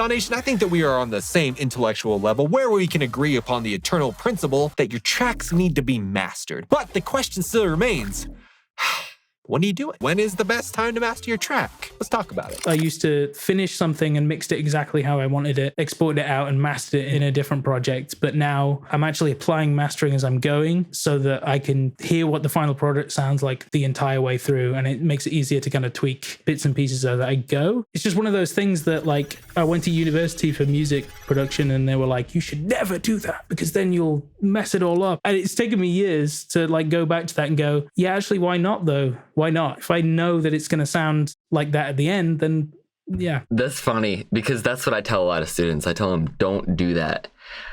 Donation, I think that we are on the same intellectual level where we can agree upon the eternal principle that your tracks need to be mastered. But the question still remains, when do you do it? When is the best time to master your track? Let's talk about it. I used to finish something and mixed it exactly how I wanted it, exported it out and mastered it in a different project. But now I'm actually applying mastering as I'm going so that I can hear what the final product sounds like the entire way through. And it makes it easier to kind of tweak bits and pieces as I go. It's just one of those things that, like, I went to university for music production and they were like, you should never do that because then you'll mess it all up. And it's taken me years to like go back to that and go, yeah, actually, why not though? Why not? If I know that it's going to sound like that at the end, then yeah. That's funny because that's what I tell a lot of students. I tell them, don't do that.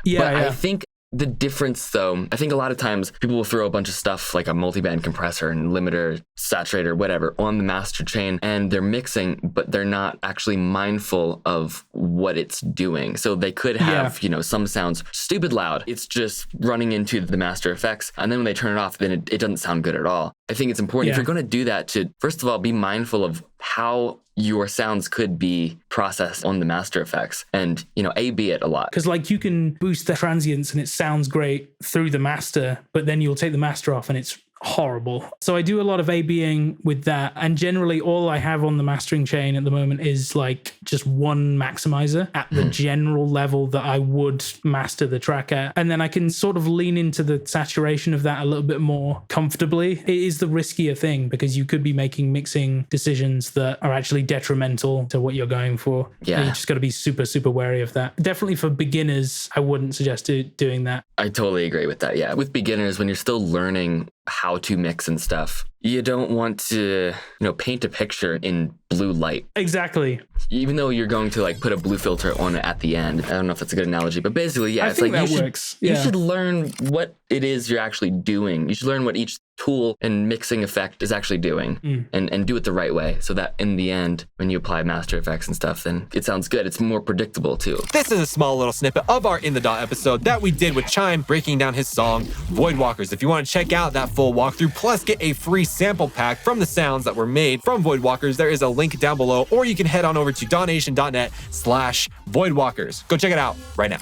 Yeah, I think the difference, though, I think a lot of times people will throw a bunch of stuff like a multiband compressor and limiter, saturator, whatever, on the master chain, and they're mixing, but they're not actually mindful of what it's doing. So they could have, some sounds stupid loud. It's just running into the master effects. And then when they turn it off, then it doesn't sound good at all. I think it's important if you're going to do that to, first of all, be mindful of how your sounds could be processed on the master effects and, A/B it a lot. Because like you can boost the transients and it sounds great through the master, but then you'll take the master off and it's horrible. So I do a lot of A/B-ing with that. And generally all I have on the mastering chain at the moment is like just one maximizer at the general level that I would master the track at. And then I can sort of lean into the saturation of that a little bit more comfortably. It is the riskier thing because you could be making mixing decisions that are actually detrimental to what you're going for. Yeah. And you just got to be super, super wary of that. Definitely for beginners, I wouldn't suggest doing that. I totally agree with that. Yeah. With beginners, when you're still learning how to mix and stuff, you don't want to, paint a picture in blue light. Exactly. Even though you're going to like put a blue filter on it at the end. I don't know if that's a good analogy, but basically, yeah, I it's think like that works. You should learn what it is you're actually doing. You should learn what each tool and mixing effect is actually doing and do it the right way so that in the end, when you apply master effects and stuff, then it sounds good. It's more predictable too. This is a small little snippet of our In the Dot episode that we did with Chime breaking down his song Voidwalkers. If you want to check out that full walkthrough plus get a free sample pack from the sounds that were made from Voidwalkers, there is a link down below, or you can head on over to donation.net/Voidwalkers. Go check it out right now.